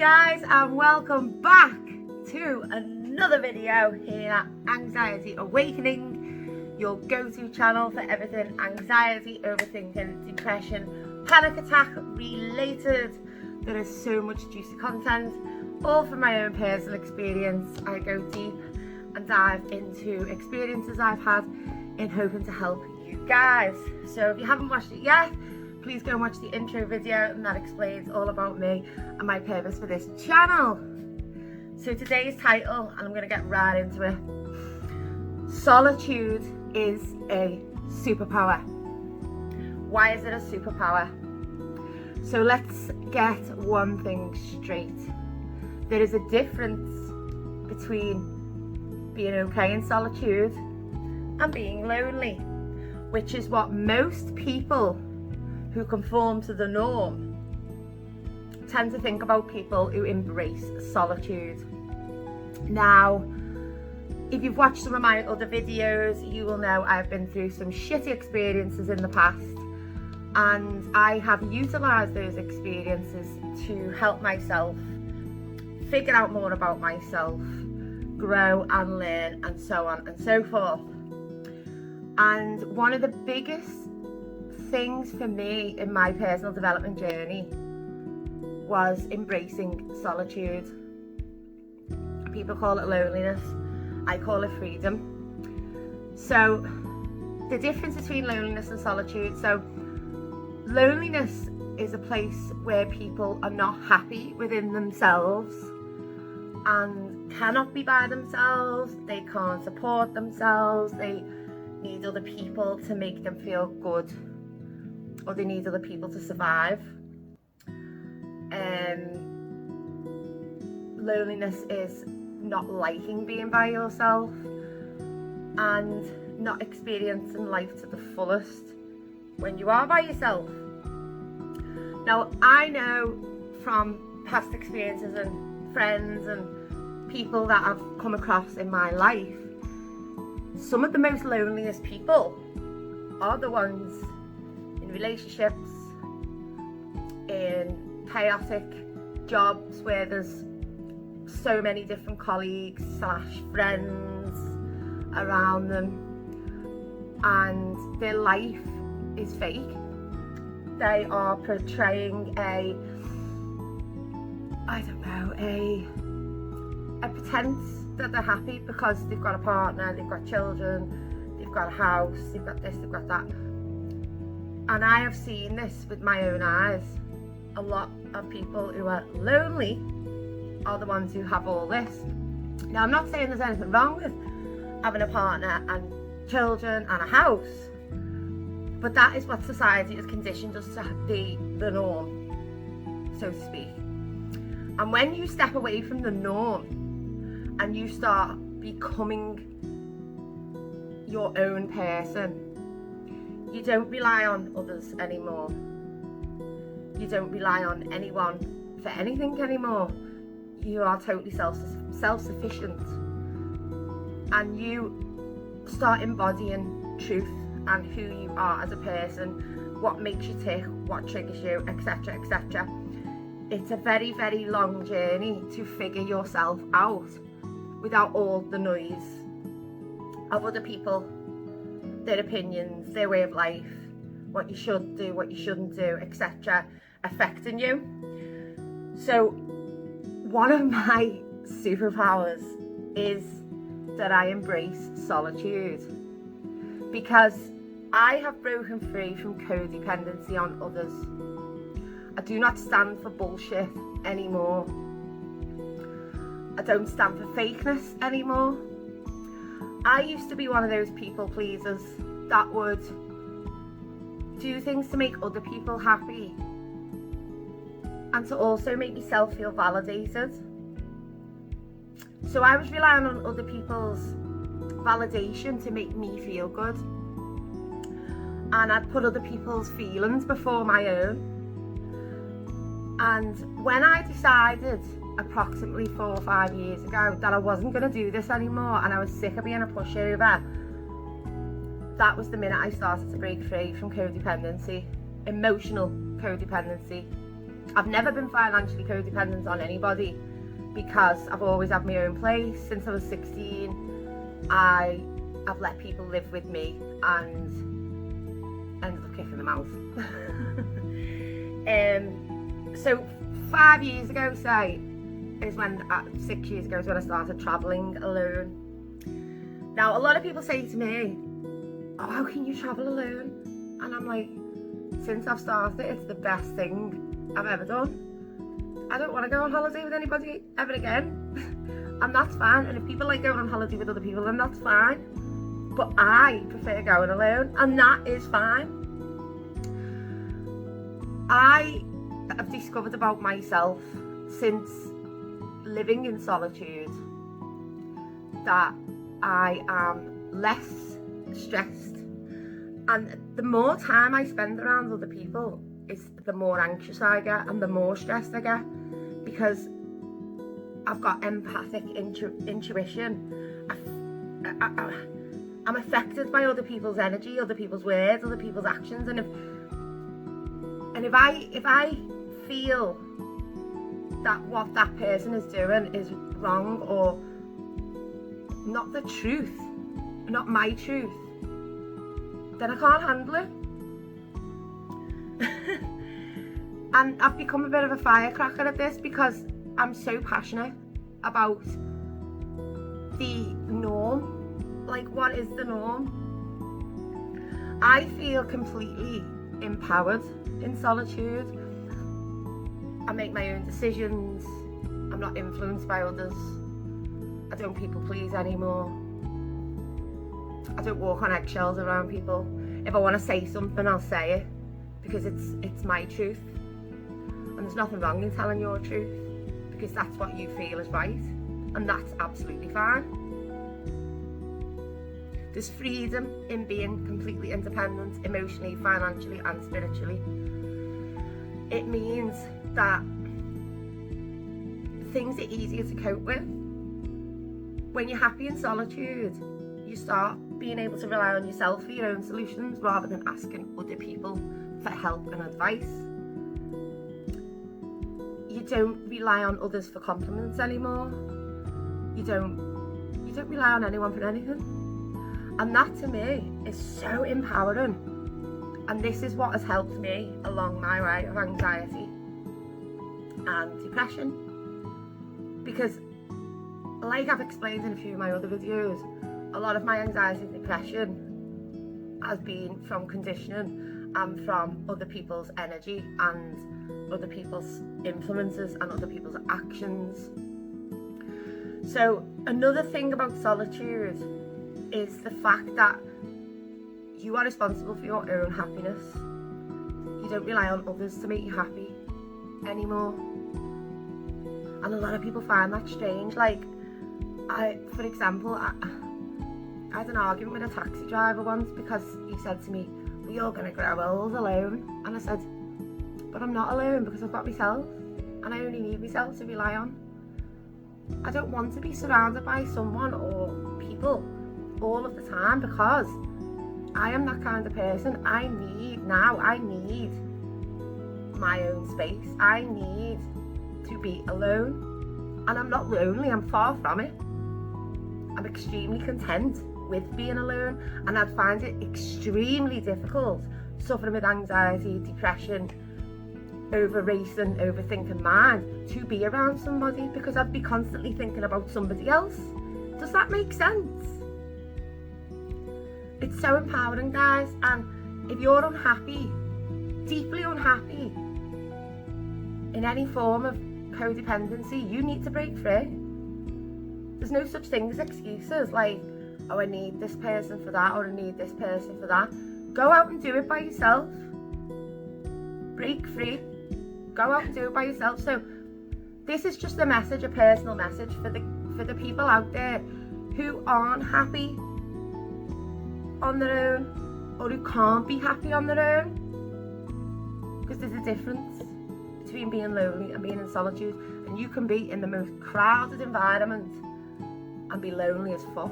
guys, and welcome back to another video here at Anxiety Awakening, your go-to channel for everything anxiety, overthinking, depression, panic attack related. There is so much juicy content, all from my own personal experience. I go deep and dive into experiences I've had in hoping to help you guys. So if you haven't watched it yet, please go and watch the intro video, and that explains all about me and my purpose for this channel. So today's title, and I'm going to get right into it: Solitude is a superpower. Why is it a superpower? So let's get one thing straight. There is a difference between being okay in solitude and being lonely, which is what most people who conform to the norm tend to think about people who embrace solitude. Now, if you've watched some of my other videos, you will know I've been through some shitty experiences in the past, and I have utilised those experiences to help myself figure out more about myself, grow and learn, and so on and so forth. And one of the biggest things for me in my personal development journey was embracing solitude. People call it loneliness, I call it freedom. So the difference between loneliness and solitude: so loneliness is a place where people are not happy within themselves and cannot be by themselves. They can't support themselves, they need other people to make them feel good, or they need other people to survive. Loneliness is not liking being by yourself and not experiencing life to the fullest when you are by yourself. Now, I know from past experiences and friends and people that I've come across in my life, some of the most loneliest people are the ones in relationships, in chaotic jobs where there's so many different colleagues / friends around them, and their life is fake. They are portraying a pretense that they're happy because they've got a partner, they've got children, they've got a house, they've got this, they've got that. And I have seen this with my own eyes. A lot of people who are lonely are the ones who have all this. Now, I'm not saying there's anything wrong with having a partner and children and a house, but that is what society has conditioned us to be the norm, so to speak. And when you step away from the norm and you start becoming your own person, you don't rely on others anymore. You don't rely on anyone for anything anymore. You are totally self-sufficient, and you start embodying truth and who you are as a person, what makes you tick, what triggers you, etc, etc. It's a very, very long journey to figure yourself out without all the noise of other people, their opinions, their way of life, what you should do, what you shouldn't do, etc, affecting you. So one of my superpowers is that I embrace solitude, because I have broken free from codependency on others. I do not stand for bullshit anymore. I don't stand for fakeness anymore. I used to be one of those people pleasers that would do things to make other people happy and to also make myself feel validated. So I was relying on other people's validation to make me feel good, and I'd put other people's feelings before my own. And when I decided approximately 4 or 5 years ago that I wasn't going to do this anymore and I was sick of being a pushover, that was the minute I started to break free from codependency, emotional codependency. I've never been financially codependent on anybody because I've always had my own place. Since I was 16, I've let people live with me and ended up kicking them out. So 5 years ago, say, is when, 6 years ago is when I started travelling alone. Now, a lot of people say to me, oh, how can you travel alone? And I'm like, since I've started, it's the best thing I've ever done. I don't want to go on holiday with anybody ever again. And that's fine. And if people like going on holiday with other people, then that's fine. But I prefer going alone, and that is fine. I have discovered about myself since living in solitude that I am less stressed, and the more time I spend around other people is the more anxious I get and the more stressed I get, because I've got empathic intuition. I'm affected by other people's energy, other people's words, other people's actions, and if I feel that what that person is doing is wrong or not the truth, not my truth, then I can't handle it. And I've become a bit of a firecracker at this because I'm so passionate about the norm. Like, what is the norm? I feel completely empowered in solitude. I make my own decisions. I'm not influenced by others. I don't people please anymore. I don't walk on eggshells around people. If I want to say something, I'll say it because it's my truth. And there's nothing wrong in telling your truth because that's what you feel is right, and that's absolutely fine. There's freedom in being completely independent, emotionally, financially, and spiritually. It means that things are easier to cope with. When you're happy in solitude, you start being able to rely on yourself for your own solutions rather than asking other people for help and advice. You don't rely on others for compliments anymore. You don't rely on anyone for anything. And that to me is so empowering. And this is what has helped me along my way of anxiety and depression. Because, like I've explained in a few of my other videos, a lot of my anxiety and depression has been from conditioning and from other people's energy and other people's influences and other people's actions. So another thing about solitude is the fact that you are responsible for your own happiness. You don't rely on others to make you happy anymore. And a lot of people find that strange. Like, for example, I had an argument with a taxi driver once because he said to me, we're all going to grow old alone. And I said, but I'm not alone because I've got myself and I only need myself to rely on. I don't want to be surrounded by someone or people all of the time because I am that kind of person. I need my own space. I need to be alone. And I'm not lonely, I'm far from it. I'm extremely content with being alone, and I'd find it extremely difficult suffering with anxiety, depression, over-racing, overthinking mind to be around somebody because I'd be constantly thinking about somebody else. Does that make sense? It's so empowering, guys, and if you're unhappy, deeply unhappy in any form of codependency, you need to break free. There's no such thing as excuses like, oh, I need this person for that, or I need this person for that. Go out and do it by yourself. Break free. Go out and do it by yourself. So this is just a message, a personal message for the people out there who aren't happy on their own, or who can't be happy on their own. Because there's a difference between being lonely and being in solitude, and you can be in the most crowded environment and be lonely as fuck.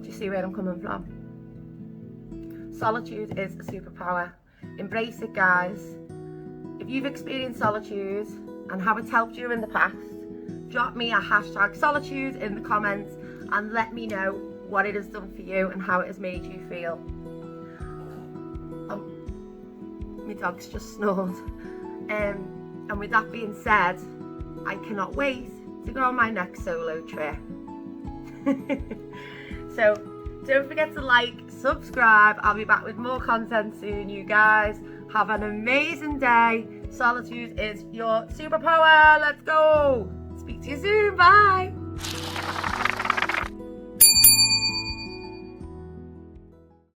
Do you see where I'm coming from? Solitude is a superpower. Embrace it, guys. if you've experienced solitude and how it's helped you in the past, drop me a hashtag solitude in the comments and let me know what it has done for you and how it has made you feel. My dog's just snored. And with that being said, I cannot wait to go on my next solo trip. So don't forget to like, subscribe. I'll be back with more content soon, you guys. Have an amazing day. Solitude is your superpower. Let's go. Speak to you soon. Bye.